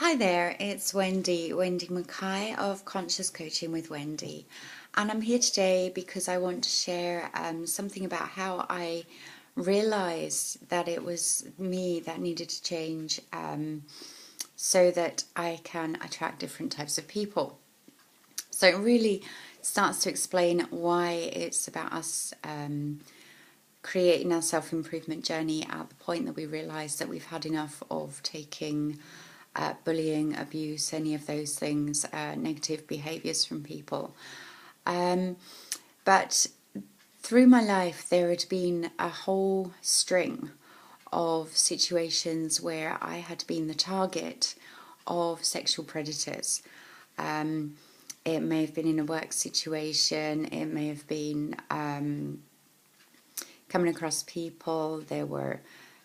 Hi there, it's Wendy Mackay of Conscious Coaching with Wendy. And I'm here today because I want to share something about how I realized that it was me that needed to change so that I can attract different types of people. So it really starts to explain why it's about us creating our self-improvement journey at the point that we realize that we've had enough of taking bullying, abuse, any of those things, negative behaviours from people. But through my life, there had been a whole string of situations where I had been the target of sexual predators. It may have been in a work situation, it may have been coming across people, there were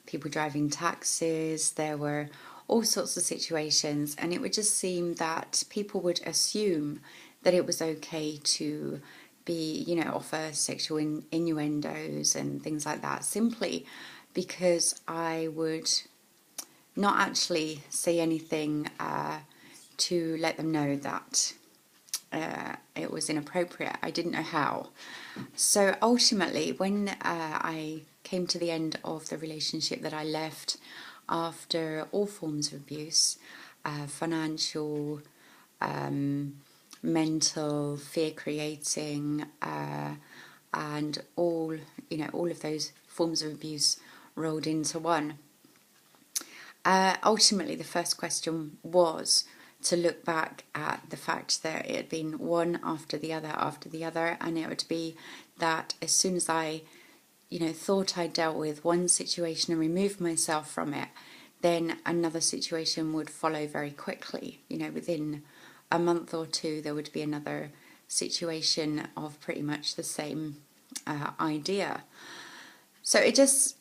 people driving taxis, there were all sorts of situations, and it would just seem that people would assume that it was okay to be, offer sexual innuendos and things like that, simply because I would not actually say anything to let them know that it was inappropriate. I didn't know how. So ultimately, when I came to the end of the relationship that I left after all forms of abuse, financial, mental, fear creating, and all of those forms of abuse rolled into one. Ultimately, the first question was to look back at the fact that it had been one after the other, and it would be that as soon as I thought I dealt with one situation and removed myself from it, then another situation would follow very quickly. Within a month or two, there would be another situation of pretty much the same idea. So it just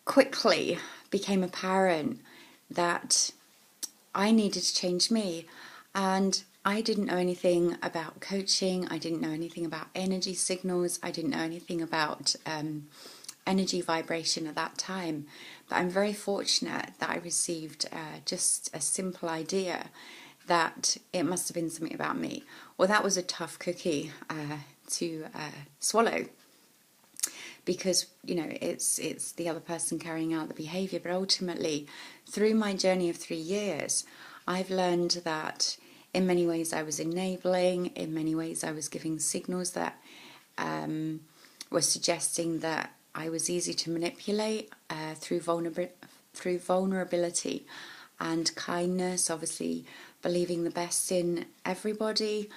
quickly became apparent that I needed to change me, and I didn't know anything about coaching. I didn't know anything about energy signals. I didn't know anything about energy vibration at that time. But I'm very fortunate that I received just a simple idea that it must have been something about me. Well, that was a tough cookie to swallow, because it's the other person carrying out the behavior. But ultimately, through my journey of 3 years, I've learned that in many ways I was enabling, in many ways I was giving signals that were suggesting that I was easy to manipulate through vulnerability and kindness. Obviously, believing the best in everybody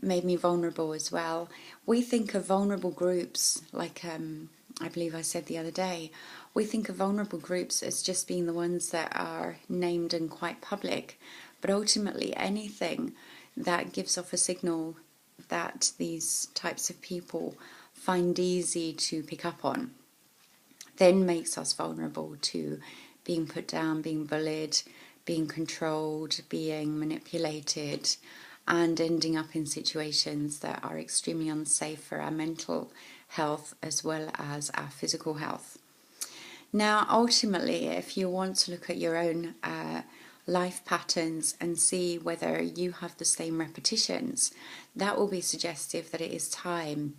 made me vulnerable as well. We think of vulnerable groups like I believe I said the other day, we think of vulnerable groups as just being the ones that are named and quite public, but ultimately anything that gives off a signal that these types of people find easy to pick up on then makes us vulnerable to being put down, being bullied, being controlled, being manipulated, and ending up in situations that are extremely unsafe for our mental health as well as our physical health. Now, ultimately, if you want to look at your own life patterns and see whether you have the same repetitions, that will be suggestive that it is time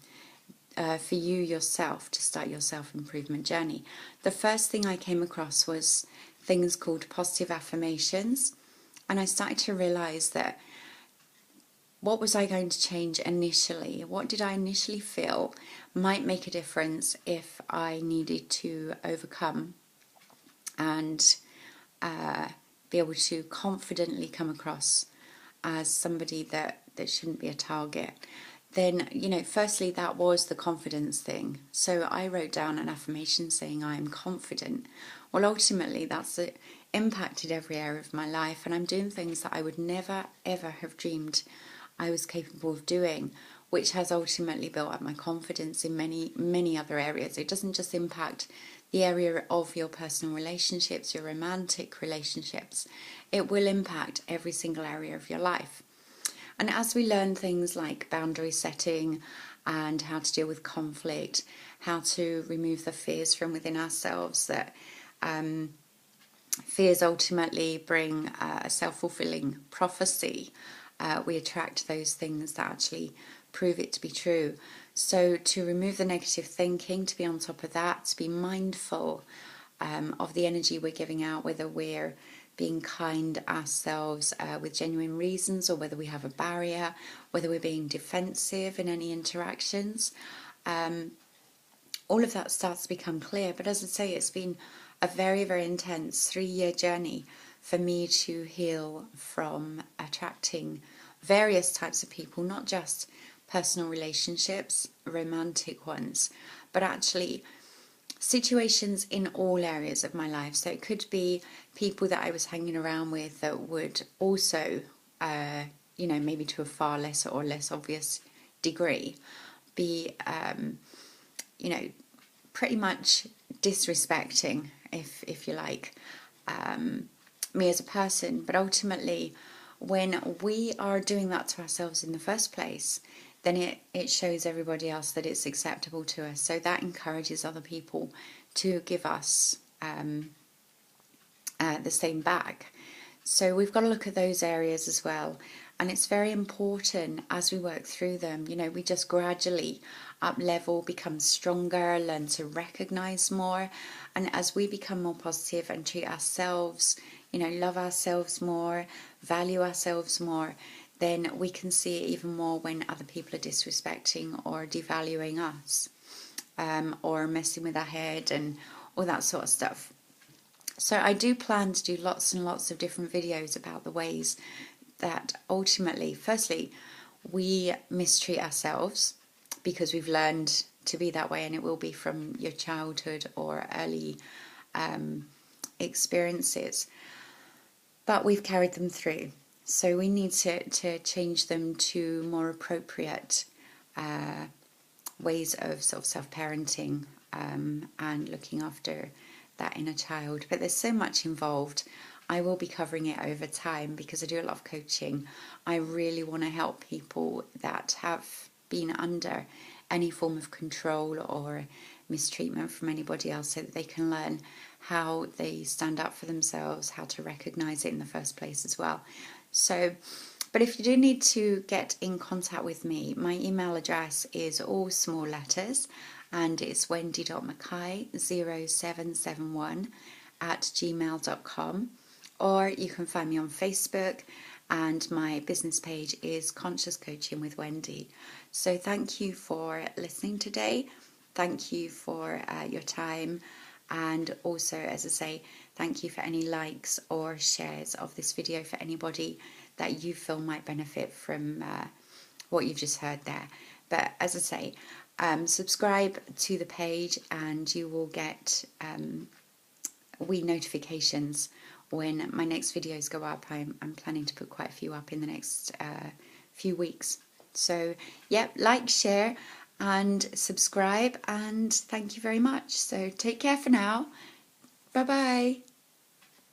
for you yourself to start your self-improvement journey. The first thing I came across was things called positive affirmations, and I started to realize that what was I going to change initially? What did I initially feel might make a difference if I needed to overcome and be able to confidently come across as somebody that shouldn't be a target? Then, firstly, that was the confidence thing. So I wrote down an affirmation saying I am confident. Well, ultimately, that's impacted every area of my life, and I'm doing things that I would never, ever have dreamed I was capable of doing, which has ultimately built up my confidence in many, many other areas. It doesn't just impact the area of your personal relationships, your romantic relationships. It will impact every single area of your life. And as we learn things like boundary setting and how to deal with conflict, how to remove the fears from within ourselves that fears ultimately bring a self-fulfilling prophecy. We attract those things that actually prove it to be true. So to remove the negative thinking, to be on top of that, to be mindful of the energy we're giving out, whether we're being kind ourselves with genuine reasons, or whether we have a barrier, whether we're being defensive in any interactions. All of that starts to become clear. But as I say, it's been a very, very intense 3-year journey for me to heal from attracting various types of people, not just personal relationships, romantic ones, but actually situations in all areas of my life. So it could be people that I was hanging around with that would also, maybe to a far lesser or less obvious degree, be, pretty much disrespecting, if you like, me as a person. But ultimately, when we are doing that to ourselves in the first place, then it shows everybody else that it's acceptable to us. So that encourages other people to give us the same back. So we've got to look at those areas as well. And it's very important as we work through them, we just gradually up level, become stronger, learn to recognize more. And as we become more positive and treat ourselves, love ourselves more, value ourselves more, then we can see it even more when other people are disrespecting or devaluing us, or messing with our head and all that sort of stuff. So I do plan to do lots and lots of different videos about the ways that ultimately, firstly, we mistreat ourselves because we've learned to be that way, and it will be from your childhood or early experiences, but we've carried them through. So we need to change them to more appropriate ways of sort of self-parenting and looking after that inner child. But there's so much involved. I will be covering it over time because I do a lot of coaching. I really want to help people that have been under any form of control or mistreatment from anybody else, so that they can learn how they stand up for themselves, how to recognize it in the first place as well. So, but if you do need to get in contact with me, my email address is all small letters, and it's wendy.mackay0771@gmail.com. Or you can find me on Facebook, and my business page is Conscious Coaching with Wendy. So thank you for listening today. Thank you for your time. And also, as I say, thank you for any likes or shares of this video for anybody that you feel might benefit from what you've just heard there. But as I say, subscribe to the page and you will get notifications when my next videos go up. I'm planning to put quite a few up in the next few weeks. So, yeah, like, share, and subscribe, and thank you very much. So take care for now. Bye-bye.